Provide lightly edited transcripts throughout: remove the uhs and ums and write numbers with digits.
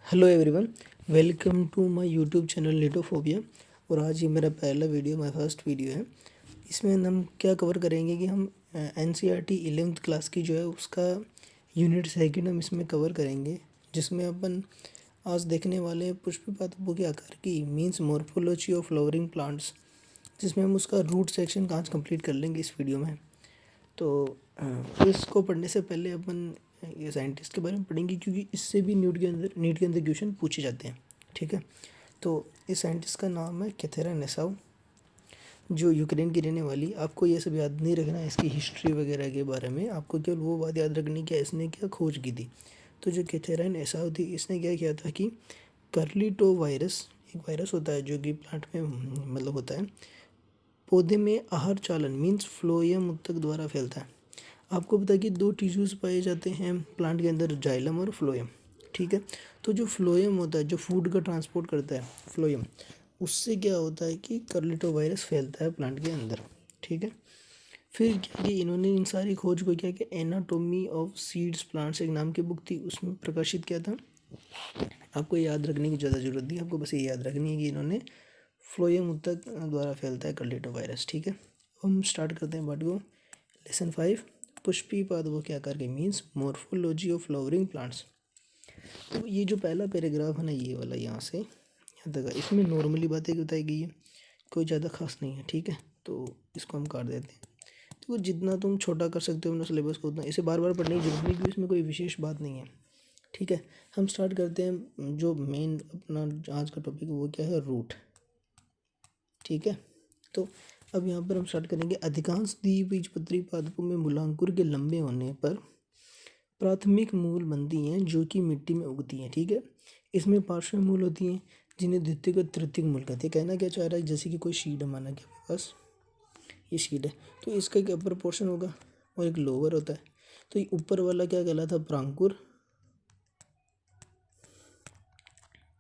Hello everyone, welcome to my YouTube channel लिटोफोबिया। और आज ये मेरा पहला वीडियो, माय फर्स्ट वीडियो है। इसमें हम क्या कवर करेंगे कि हम एनसीईआरटी 11th क्लास की जो है उसका यूनिट सेकंड हम इसमें कवर करेंगे, जिसमें अपन आज देखने वाले हैं पुष्पी पादपों के आकार की means morphology of flowering plants, जिसमें हम उसका रूट सेक्शन आज कंप्लीट कर लेंगे इस वीडियो में। तो इसको पढ़ने से पहले अपन ये साइंटिस्ट के बारे में पढ़ेंगे, क्योंकि इससे भी नीट के अंदर क्वेश्चन पूछे जाते हैं। ठीक है, तो इस साइंटिस्ट का नाम है कैथेरा नेसाउ, जो यूक्रेन की रहने वाली। आपको ये सब याद नहीं रखना है, इसकी हिस्ट्री वगैरह के बारे में। आपको केवल वो बात याद रखनी कि इसने क्या खोज की थी। तो जो कैथेरा नेसाउ थी, इसने क्या किया था कि कर्लीटो वायरस, एक वायरस होता है जो कि प्लांट में मतलब होता है, पौधे में आहार चालन मीन्स फ्लोएम उत्तक द्वारा फैलता है। आपको पता है कि दो टिश्यूज़ पाए जाते हैं प्लांट के अंदर, जाइलम और फ्लोएम। ठीक है, तो जो फ्लोएम होता है, जो फूड का ट्रांसपोर्ट करता है, फ्लोएम, उससे क्या होता है कि कर्लिटो वायरस फैलता है प्लांट के अंदर। ठीक है, फिर क्या कि इन्होंने इन सारी खोज को क्या कि एनाटोमी ऑफ सीड्स प्लांट्स एक नाम की बुक थी, उसमें प्रकाशित किया था। आपको याद रखने की ज़्यादा ज़रूरत नहीं, आपको बस ये याद रखनी है कि इन्होंने फ्लोएम उत्तक द्वारा फैलता है कर्लिटो वायरस। ठीक है, हम स्टार्ट करते हैं पार्ट को। लेसन 5, पुष्पी पादपों के आकार के means morphology of flowering plants. तो ये जो पहला पैराग्राफ है ना, ये वाला यहाँ से यहाँ तक, इसमें नॉर्मली बातें बताई गई है, कोई ज़्यादा खास नहीं है। ठीक है, तो इसको हम काट देते हैं। तो जितना तुम छोटा कर सकते हो अपना सिलेबस को, उतना इसे बार बार पढ़ने की जरूरत नहीं, क्योंकि इसमें कोई विशेष बात नहीं है। ठीक है, हम स्टार्ट करते हैं। जो मेन अपना आज का टॉपिक वो क्या है, रूट। ठीक है, तो अब यहाँ पर हम स्टार्ट करेंगे। अधिकांश द्विबीजपत्री पादपों में मूलांकुर के लंबे होने पर प्राथमिक मूल बनती हैं, जो कि मिट्टी में उगती हैं। ठीक है, इसमें पार्श्व मूल होती हैं, जिन्हें द्वितीयक और तृतीयक मूल कहते हैं। कहना क्या चाह रहा है, जैसे कि कोई शीट है, माना कि आपके पास ये शीट है, तो इसका एक अपर पोर्शन होगा और एक लोअर होता है। तो ये ऊपर वाला क्या कहलाता है, प्रांकुर,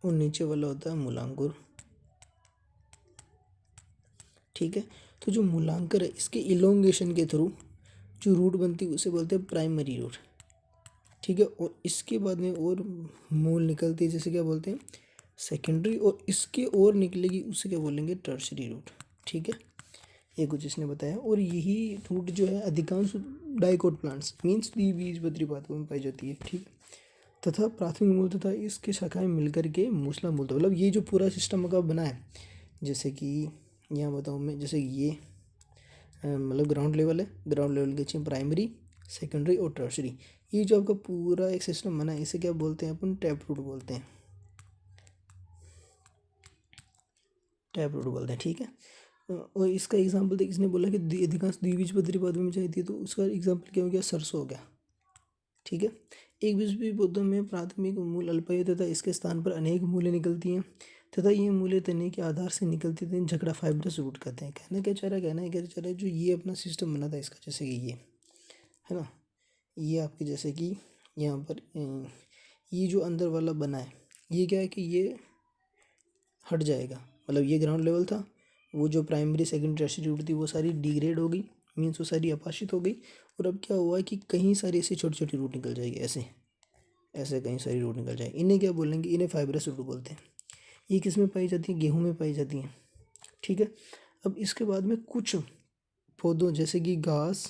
और नीचे वाला होता है मूलांकुर। ठीक है, तो जो मूलांकर है, इसके इलोंगेशन के थ्रू जो रूट बनती है उसे बोलते हैं प्राइमरी रूट। ठीक है, और इसके बाद में और मूल निकलती है, जैसे क्या बोलते हैं, सेकेंडरी, और इसके और निकलेगी उसे क्या बोलेंगे, टर्शरी रूट। ठीक है, ये कुछ इसने बताया। और यही रूट जो है अधिकांश डाइकोट प्लांट्स मीन्स द्विबीजपत्री पादपों में पाई जाती है। ठीक है, तथा प्राथमिक मूल तथा इसके शाखाएं मिलकर के मूसला मूल, मतलब ये जो पूरा सिस्टम का बना है, जैसे कि यहाँ बताऊँ मैं, जैसे ये मतलब ग्राउंड लेवल है, ग्राउंड लेवल के नीचे प्राइमरी, सेकेंडरी और टर्शरी। ये जो आपका पूरा एक सिस्टम बना है, इसे क्या बोलते हैं अपन, टैप रूट बोलते हैं, टैप रूट बोलते हैं। ठीक है, और इसका एग्जांपल देख, इसने बोला कि अधिकांश द्विबीजपत्री पौधों में चाहिए थी, तो उसका एग्जांपल क्या हो गया, सरसों हो गया। ठीक है, एक बीजपत्री पौधों में प्राथमिक मूल अल्पायु तथा इसके स्थान पर अनेक मूलें निकलती हैं, तथा ये मूलें तने के आधार से निकलती थी, झगड़ा फाइब्रस रूट कहते हैं। कहना क्या चाह रहा है, कहना है क्या चाह रहा है, जो ये अपना सिस्टम बना था इसका, जैसे कि ये है ना, ये आपके जैसे कि यहाँ पर ये जो अंदर वाला बना है, ये क्या है कि ये हट जाएगा, मतलब ये ग्राउंड लेवल था, वो जो प्राइमरी सेकेंडरी टर्शियरी रूट थी वो सारी डिग्रेड हो गई, मीन्स वो सारी अपाशित हो गई। और अब क्या हुआ कि कहीं सारी ऐसी छोटी छोटी रूट निकल जाएगी, ऐसे ऐसे कहीं सारी रूट निकल जाएगी। इन्हें क्या बोलेंगे, इन्हें फाइब्रस रूट बोलते हैं। ये किस में पाई जाती है, गेहूँ में पाई जाती हैं। ठीक है, अब इसके बाद में कुछ पौधों जैसे कि घास,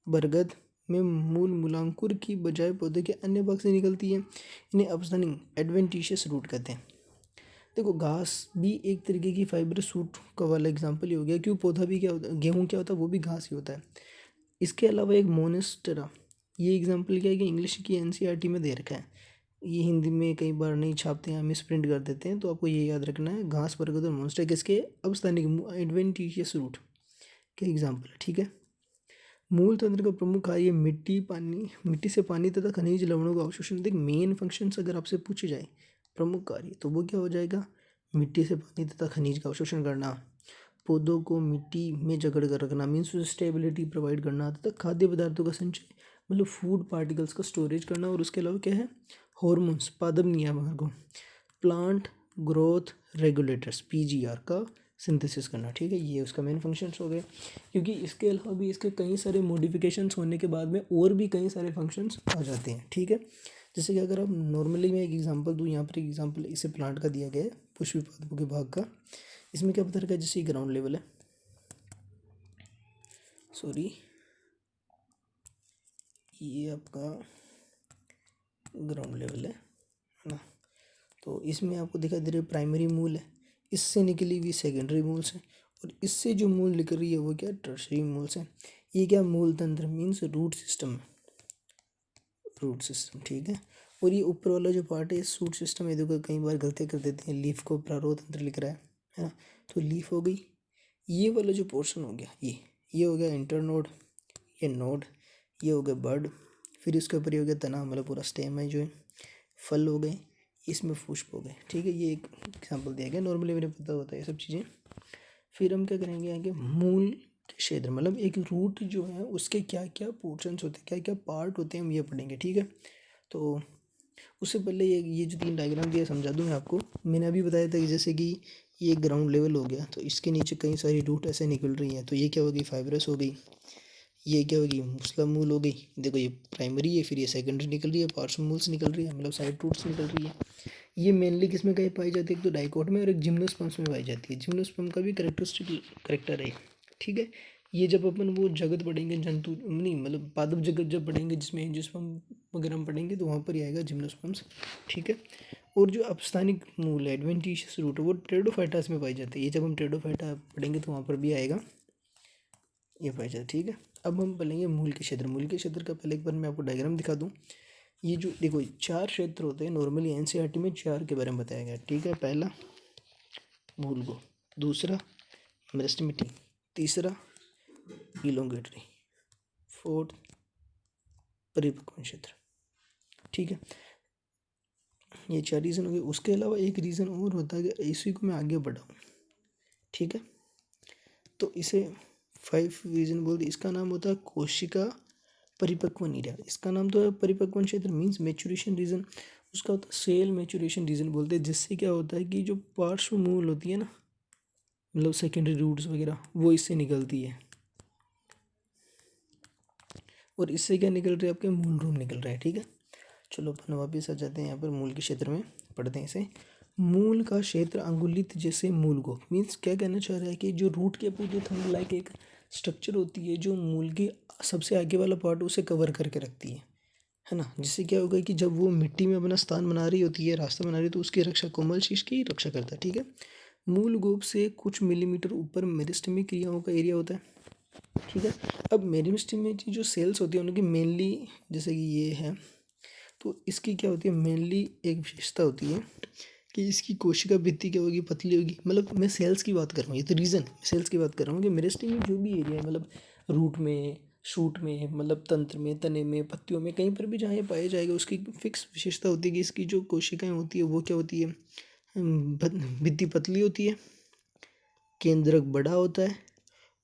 बरगद में मूल मूलांकुर की बजाय पौधे के अन्य भाग से निकलती है। इन्हें अपस्टैंडिंग एडवेंटिशियस रूट कहते हैं। देखो, घास भी एक तरीके की फाइब्रस रूट का वाला एग्जांपल ही हो गया, क्यों, पौधा भी क्या होता है, गेहूँ क्या होता है, वो भी घास ही होता है। इसके अलावा एक मोनेस्टेरा, ये एग्जांपल क्या है कि इंग्लिश की एनसीईआरटी में दे रखा है, ये हिंदी में कई बार नहीं छापते हैं, मिस प्रिंट कर देते हैं, तो आपको ये याद रखना है, घास, बरगद और मोनेस्टेरा किसके अपस्टैंडिंग एडवेंटिशियस रूट के एग्जाम्पल है। ठीक है, मूल तंत्र का प्रमुख कार्य मिट्टी से पानी तथा खनिज लवणों का अवशोषण। देख, मेन फंक्शंस अगर आपसे पूछे जाए प्रमुख कार्य, तो वो क्या हो जाएगा, मिट्टी से पानी तथा खनिज का अवशोषण करना, पौधों को मिट्टी में जकड़ कर रखना मीन्स स्टेबिलिटी प्रोवाइड करना, तथा खाद्य पदार्थों का संचय मतलब फूड पार्टिकल्स का स्टोरेज करना, और उसके अलावा क्या है, हॉर्मोन्स, पादप नियामकों, प्लांट ग्रोथ रेगुलेटर्स पीजीआर का सिंथेसिस करना। ठीक है, ये उसका मेन फंक्शंस हो गए। क्योंकि इसके अलावा भी इसके कई सारे मॉडिफिकेशंस होने के बाद में और भी कई सारे फंक्शंस आ जाते हैं। ठीक है, जैसे कि अगर आप नॉर्मली मैं एक एग्जांपल दूँ, यहाँ पर एक एग्जांपल इसे प्लांट का दिया गया है, पुष्पी पादपों के भाग का। इसमें क्या पता रखा है, जैसे ग्राउंड लेवल है, सॉरी ये आपका ग्राउंड लेवल है ना। तो इसमें आपको दिखाई दे रहा है प्राइमरी मूल है, इससे निकली हुई सेकेंडरी मूल्स है, और इससे जो मूल निकल रही है वो क्या, टर्शरी मूल्स है। ये क्या, मूल तंत्र means root system, root system, ठीक है। और ये ऊपर वाला जो पार्ट है रूट सिस्टम, ये देखो कई बार गलतियाँ कर देते हैं, लीफ को प्रारोह तंत्र लिख रहा है ना। तो लीफ हो गई, ये वाला जो पोर्शन हो गया ये हो गया इंटरनोड, ये नोड, ये हो गया बर्ड, फिर इसके ऊपर ये हो गया तना, मतलब पूरा स्टेम है जो है, फल हो गए, इसमें पुष्प हो गए, ठीक है। ये एक एग्जांपल दिया गया, नॉर्मली मेरे पता होता है ये सब चीज़ें। फिर हम क्या करेंगे आगे, मूल के क्षेत्र, मतलब एक रूट जो है उसके क्या क्या पोर्शंस होते हैं, क्या क्या पार्ट होते हैं, हम ये पढ़ेंगे, ठीक है। तो उससे पहले ये जो 3 डायग्राम दिया समझा दूँ मैं आपको। मैंने अभी बताया था कि जैसे कि ये ग्राउंड लेवल हो गया, तो इसके नीचे कई सारी रूट ऐसे निकल रही हैं, तो ये क्या होगी, फाइब्रस हो गई, ये क्या होगी, मुस्ला मूल हो गई। देखो ये प्राइमरी है, फिर ये सेकेंडरी निकल रही है, पार्श्व मूल्स निकल रही है, मतलब साइड रूट्स निकल रही है। ये मेनली किस में कहीं पाई जाती है, एक तो डाइकोट में और एक जिम्नोस्पर्म्स में पाई जाती है। जिम्नोस्पर्म का भी करेक्टरिस्टिक करेक्टर है, ठीक है। ये जब अपन वो जगत पढ़ेंगे, जंतु नहीं मतलब पादप जगत जब पढ़ेंगे, जिसमें एंजियोस्पर्म वगैरह हम पढ़ेंगे, तो वहाँ पर ही आएगा जिम्नोस्पर्म्स, ठीक है। और जो अपस्थानिक मूल है, एडवेंटिशियस रूट, वो टेरिडोफाइटास में पाई जाती है। ये जब हम टेरिडोफाइटा पढ़ेंगे तो वहाँ पर भी आएगा, ये पाई जाती है, ठीक है। अब हम पढ़ेंगे मूल के क्षेत्र। मूल के क्षेत्र का पहले एक बार मैं आपको डायग्राम दिखा दूँ। ये जो देखो 4 क्षेत्र होते हैं, नॉर्मली एनसीईआरटी में 4 के बारे में बताया गया, ठीक है। पहला मूल को, दूसरा मेरिस्टेमेटिक, तीसरा इलोंगेटरी, फोर्थ परिपक्व क्षेत्र, ठीक है। ये 4 रीज़न हो गए। उसके अलावा एक रीज़न और होता है कि इसी को मैं आगे बढ़ाऊँ, ठीक है। तो इसे 5 रीज़न बोलते, इसका नाम होता है कोशिका परिपक्व नीरा। इसका नाम तो है परिपक्वन क्षेत्र मीन्स मेचुरेशन रीजन, उसका होता है सेल मेचुरेशन रीजन बोलते हैं। जिससे क्या होता है कि जो पार्श्व मूल होती है ना, मतलब सेकेंडरी रूट्स वगैरह, वो इससे निकलती है, और इससे क्या निकल रहा है, आपके मूल रूप निकल रहा है, ठीक है। चलो अपन वापस आ जाते हैं यहाँ पर मूल के क्षेत्र में, पढ़ते हैं इसे। मूल का क्षेत्र अंगुलित जैसे मूल को, मीन्स क्या कहना चाह रहा है कि जो रूट के पूरे थंब लाइक एक स्ट्रक्चर होती है, जो मूल के सबसे आगे वाला पार्ट उसे कवर करके रखती है ना। जिससे क्या होगा कि जब वो मिट्टी में अपना स्थान बना रही होती है, रास्ता बना रही है, तो उसकी रक्षा कोमल शीश की रक्षा करता है, ठीक है। मूल गोप से कुछ मिलीमीटर ऊपर मेरिस्टेमिक क्रियाओं का एरिया होता है, ठीक है। अब मेरिस्टेमिक की जो सेल्स होती है उनकी मेनली, जैसे कि ये है, तो इसकी क्या होती है, मेनली एक विशेषता होती है कि इसकी कोशिका भित्ति क्या होगी, पतली होगी। मतलब मैं सेल्स की बात कर रहा हूँ, ये तो रीज़न है, सेल्स की बात कर रहा हूँ कि मेरिस्टेमिक जो भी एरिया है, मतलब रूट में, शूट में, मतलब तंत्र में, तने में, पत्तियों में, कहीं पर भी जहाँ ये पाया जाएगा, उसकी फिक्स विशेषता होती है कि इसकी जो कोशिकाएं होती है वो क्या होती है, भित्ति पतली होती है, केंद्रक बड़ा होता है,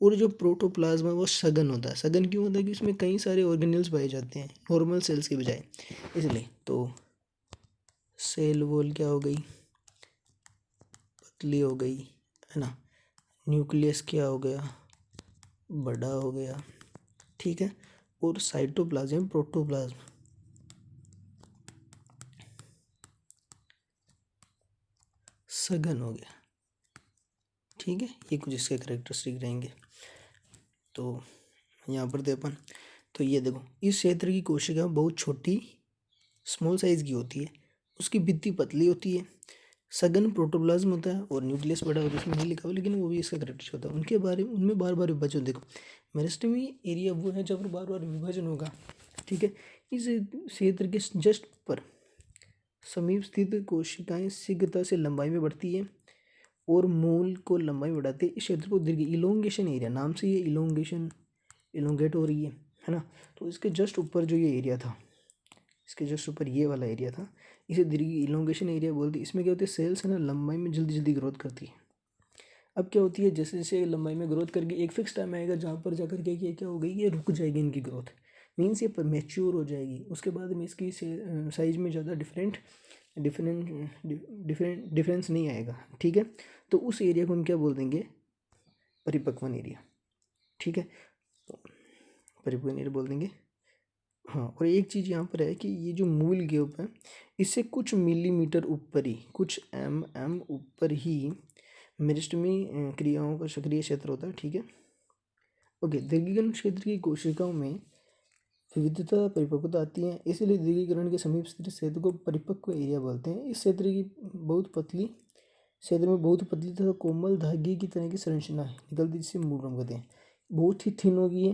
और जो प्रोटोप्लाज्म है वो सघन होता है। सघन क्यों होता है कि इसमें कई सारे ऑर्गेनेल्स पाए जाते हैं नॉर्मल सेल्स के बजाय, इसलिए। तो सेल वॉल क्या हो गई, पतली हो गई, है ना। न्यूक्लियस क्या हो गया, बड़ा हो गया, ठीक है। और साइटोप्लाज्म, प्रोटोप्लाज्म सघन हो गया, ठीक है। ये कुछ इसके करेक्टरिस्टिक रहेंगे। तो यहाँ पर थे अपन, तो ये देखो इस क्षेत्र की कोशिका बहुत छोटी, स्मॉल साइज की होती है, उसकी भित्ति पतली होती है, सघन प्रोटोप्लाज्म होता है, और न्यूक्लियस बड़ा होता है। इसमें नहीं लिखा हुआ लेकिन वो भी इसका करेक्टरिस्टिक होता है। उनके बारे में, उनमें बार बार विभाजन देखो, मेरिस्टेमी एरिया वो है जब बार बार विभाजन होगा, ठीक है। इस क्षेत्र के जस्ट पर समीप स्थित कोशिकाएं शीघ्रता से लंबाई में बढ़ती है और मूल को लंबाई बढ़ाते हैं। इस क्षेत्र को दीर्घ इलोंगेशन एरिया, नाम से ये इलोंगेशन, इलोंगेट हो रही है ना। तो इसके जस्ट ऊपर जो ये एरिया था, इसके जस्ट ऊपर ये वाला एरिया था, इसे दीर्घ इलोंगेशन एरिया बोलते हैं। इसमें क्या होती है, सेल्स है ना लंबाई में जल्दी जल्दी ग्रोथ करती है। अब क्या होती है, जैसे जैसे लंबाई में ग्रोथ करके एक फिक्स टाइम आएगा जहाँ पर जाकर के ये क्या हो गई, ये रुक जाएगी इनकी ग्रोथ, मीन्स ये मैच्योर हो जाएगी। उसके बाद में इसकी साइज में ज़्यादा डिफरेंस नहीं आएगा, ठीक है। तो उस एरिया को हम क्या बोल देंगे, परिपक्वन एरिया, ठीक है। परिपक्वन एरिया बोल देंगे, हाँ, और एक चीज़ यहाँ पर है कि ये जो मूल ग्योप है इससे कुछ मिलीमीटर ऊपर ही, कुछ एम ऊपर ही मेरिस्टेमी क्रियाओं का सक्रिय क्षेत्र होता है। ठीक है, ओके। दीर्घीकरण क्षेत्र की कोशिकाओं में विविधता परिपक्वता आती है, इसलिए दीर्घीकरण के समीप स्थित क्षेत्र को परिपक्व एरिया बोलते हैं। इस क्षेत्र की बहुत पतली क्षेत्र में बहुत पतली तथा कोमल धागे की तरह की संरचना है निकलती, जिसे मूल रोम कहते हैं। बहुत ही थिन होगी ये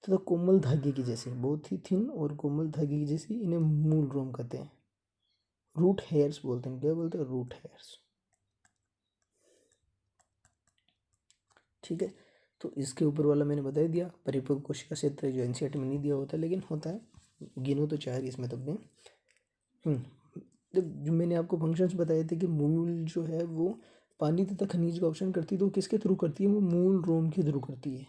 तथा कोमल धागे की जैसी, बहुत ही थिन और कोमल धागे की जैसी, इन्हें मूल रोम कहते हैं। रूट हेयर्स बोलते हैं। क्या बोलते हैं? Root hairs. ठीक है, तो इसके ऊपर वाला मैंने बता दिया। परिपक्व कोशिका क्षेत्र जो एनसीईआरटी में नहीं दिया होता लेकिन होता है, गिनो तो चार इसमें तब में। जो मैंने आपको फंक्शंस बताए थे कि मूल जो है वो पानी तथा खनिज का अवशोषण करती है, तो किसके थ्रू करती है? वो मूल रोम के थ्रू करती है।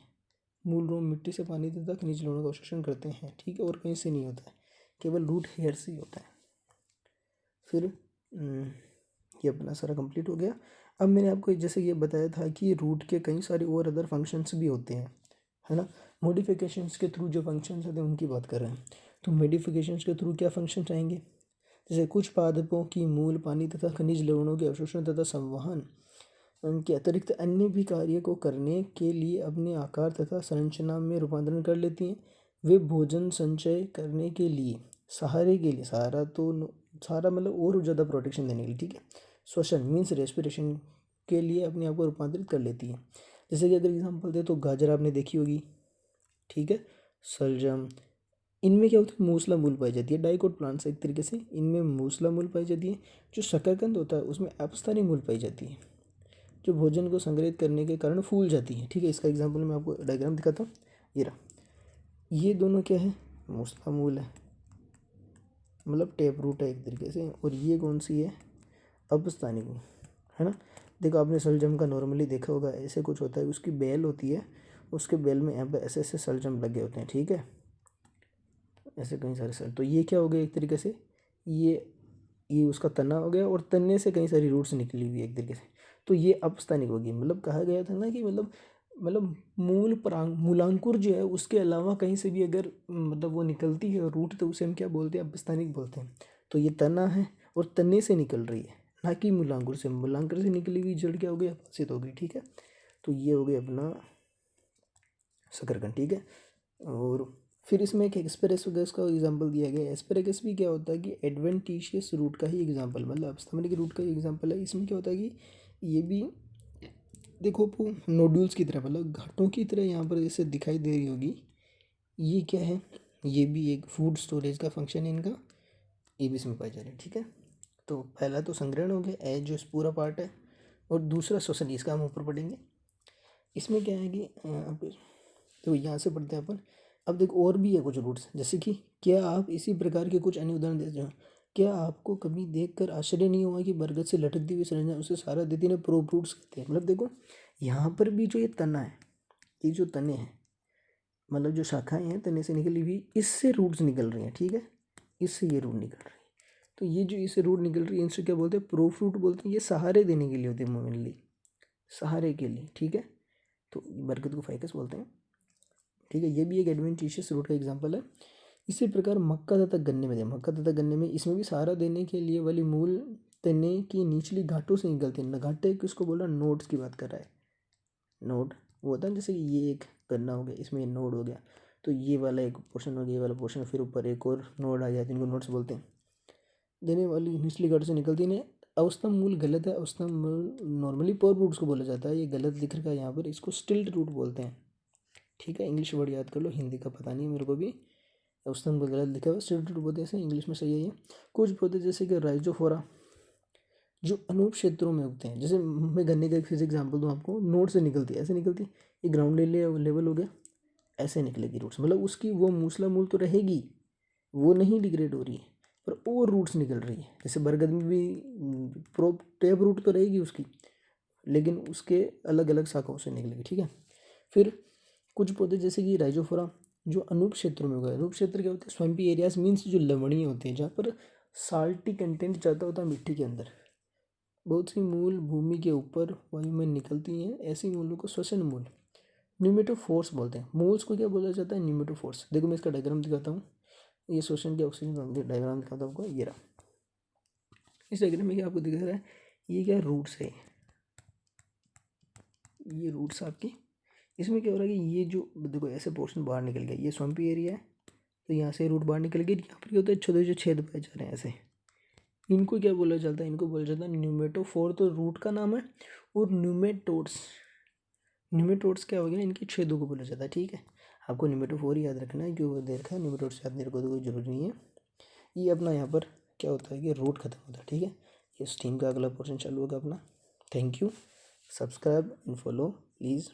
मूल रोम मिट्टी से पानी तथा खनिज लवणों का अवशोषण करते हैं। ठीक है, और कहीं से नहीं होता है, केवल रूट हेयर से ही होता है। फिर ये अपना सारा कंप्लीट हो गया। अब मैंने आपको जैसे ये बताया था कि रूट के कई सारे और अदर फंक्शंस भी होते हैं, है ना। मॉडिफिकेशंस के थ्रू जो फंक्शंस होते हैं उनकी बात कर रहे हैं। तो मॉडिफिकेशंस के थ्रू क्या फंक्शंस आएंगे? जैसे कुछ पादपों की मूल पानी तथा खनिज लवणों के अवशोषण तथा संवहन के अतिरिक्त अन्य भी कार्य को करने के लिए अपने आकार तथा संरचना में रूपांतरण कर लेती हैं। वे भोजन संचय करने के लिए, सहारे के लिए, सहारा मतलब और ज़्यादा प्रोटेक्शन देने के लिए, ठीक है, श्वसन मीन्स रेस्पिरेशन के लिए अपने आप को रूपांतरित कर लेती है। जैसे कि अगर एग्जांपल दे तो गाजर आपने देखी होगी, ठीक है, सलजम, इनमें क्या होता है? मूसला मूल पाई जाती है। डाइकोट प्लांट्स एक तरीके से, इनमें मूसला मूल पाई जाती है। जो शकरकंद होता है उसमें अपस्थानी मूल पाई जाती है, जो भोजन को संग्रहित करने के कारण फूल जाती है। ठीक है, इसका एग्जांपल मैं आपको डायग्राम दिखाता हूँ। ये रहा, ये दोनों क्या है? मूसला मूल है, मतलब टेप रूट है एक तरीके से। और ये कौन सी है? अपस्थानिक, है ना। देखो आपने सलजम का नॉर्मली देखा होगा, ऐसे कुछ होता है, उसकी बेल होती है, उसके बेल में यहाँ पे ऐसे ऐसे सलजम लगे होते हैं। ठीक है, ऐसे कई सारे सल, तो ये क्या हो गया एक तरीके से? ये उसका तना हो गया, और तने से कई सारी रूट्स निकली हुई है एक तरीके से। तो ये अपस्थानिक होगी। मतलब कहा गया था ना कि मतलब मूलांकुर जो है उसके अलावा कहीं से भी अगर मतलब वो निकलती है रूट, तो उसे हम क्या बोलते हैं? अपस्थानिक बोलते हैं। तो ये तना है और तने से निकल रही है, ना कि मूलांकुर से। मूलांकुर से निकली हुई जड़ क्या हो गई? अपस्थित हो गई। ठीक है, तो ये हो गया अपना शकरकंद। ठीक है, और फिर इसमें एक एस्पेरेगस का एग्जांपल दिया गया है। एस्पेरेगस भी क्या होता है कि एडवेंटिशियस रूट का ही एग्जांपल, मतलब अपस्थानिक रूट का ही एग्जांपल है। इसमें क्या होता है कि ये भी देखो आपको नोड्यूल्स की तरह, मतलब घाटों की तरह यहाँ पर जैसे दिखाई दे रही होगी। ये क्या है? ये भी एक फूड स्टोरेज का फंक्शन है इनका, ये भी इसमें पाई जा रही है। ठीक है, तो पहला तो संग्रहण हो गया, एज जो इस पूरा पार्ट है, और दूसरा श्वसन, इसका हम ऊपर पढ़ेंगे। इसमें क्या है कि तो यहाँ से पढ़ते हैं अपन। अब देखो और भी है कुछ रूट्स, जैसे कि क्या आप इसी प्रकार के कुछ अन्य उदाहरण देते हो? क्या आपको कभी देखकर आश्चर्य नहीं हुआ कि बरगद से लटकती हुई संरचना उसे सारा देती ने प्रोप रूट्स कहते हैं। मतलब देखो यहाँ पर भी जो ये तना है, ये जो तने हैं, मतलब जो शाखाएं हैं तने से निकली हुई, इससे रूट्स निकल रही हैं। ठीक है, इससे ये रूट निकल रही है। तो ये जो इससे रूट निकल रही है इनसे क्या बोलते हैं? प्रो फ्रूट बोलते हैं। ये सहारे देने के लिए होते हैं, मेनली सहारे के लिए। ठीक है, तो बरगद को फाइकस बोलते हैं। ठीक है, ये भी एक एडवेंटिशियस रूट का एग्जांपल है। इसी प्रकार मक्का तथा गन्ने में, मक्का तथा गन्ने में इसमें भी सहारा देने के लिए वाली मूल तने की निचली घाटों से निकलती है। घाटे किसको बोला? नोड्स की बात कर रहा है। नोड वो होता है, जैसे कि ये एक गन्ना हो गया, इसमें नोड हो गया, तो ये वाला एक पोर्शन हो गया, ये वाला पोर्शन, फिर ऊपर एक और नोड आ जाते हैं, इनको नोड्स बोलते हैं। देने वाली निचली घाटों से निकलती है। अवस्थम मूल गलत है, अवस्थम मूल नॉर्मली पर रूट्स को बोला जाता है, ये गलत लिख रखा है यहाँ पर, इसको स्टिल्ट रूट बोलते हैं। ठीक है, इंग्लिश वर्ड याद कर लो, हिंदी का पता नहीं मेरे को भी। अवस्थम को गलत लिखा हुआ, स्टिल्ट रूट बोलते हैं, इंग्लिश में सही है ये। कुछ पौधे जैसे कि राइजोफोरा जो अनूप क्षेत्रों में उगते हैं, जैसे मैं गन्ने का एक फिर एग्जाम्पल दूँ आपको, नोड से निकलती है, ऐसे निकलती है, ये ग्राउंड लेवल हो गया, ऐसे निकलेगी रूट्स, मतलब उसकी वो मूसला मूल तो रहेगी, वो नहीं डिग्रेड हो रही है, पर और रूट्स निकल रही है। जैसे बरगद में भी प्रो टेप रूट तो रहेगी उसकी, लेकिन उसके अलग अलग शाखाओं से निकलेगी। ठीक है, फिर कुछ पौधे जैसे कि राइजोफोरा जो अनूप क्षेत्रों में उगा। अनूप क्षेत्र क्या होते हैं? स्वैम्पी एरियाज मीन्स जो लवणीय होते हैं, जहाँ पर साल्टी कंटेंट ज़्यादा होता है मिट्टी के अंदर। बहुत सी मूल भूमि के ऊपर वायु में निकलती हैं, ऐसी मूलों को श्वसन मूल न्यूमेटोफोर्स बोलते हैं। मूल्स को क्या बोला जाता है? न्यूमेटोफोर्स। देखो मैं इसका डायग्राम दिखाता हूँ। ये श्वसन की ऑक्सीजन डायग्राम दिखाता हूँ आपको, ये रहा। इस डायग्राम में क्या आपको दिख रहा है, ये क्या रूट्स है, ये रूट्स आपकी। इसमें क्या हो रहा है कि ये जो देखो ऐसे पोर्शन बाहर निकल गया, ये स्वम्पी एरिया है, तो यहाँ से रूट बाहर निकल गई। यहाँ पर क्या होता है, छोटे छोटे छेद पाए जा रहे हैं ऐसे, इनको क्या बोला जाता है, इनको बोला जाता है न्यूमेटोफोर, तो रूट का नाम है। और न्यूमेटोड्स, न्यूमेटोड्स क्या हो गया, इनके छेदों को बोला जाता है। ठीक है, आपको न्यूमेटोफोर याद रखना है, क्यों दे रखा है, न्यूमेटोड्स याद मेरे को तो कोई जरूरी नहीं है। ये अपना यहाँ पर क्या होता है कि रूट खत्म होता है। ठीक है, ये स्टीम का अगला पोर्शन चालू होगा अपना। Thank you, subscribe and follow please.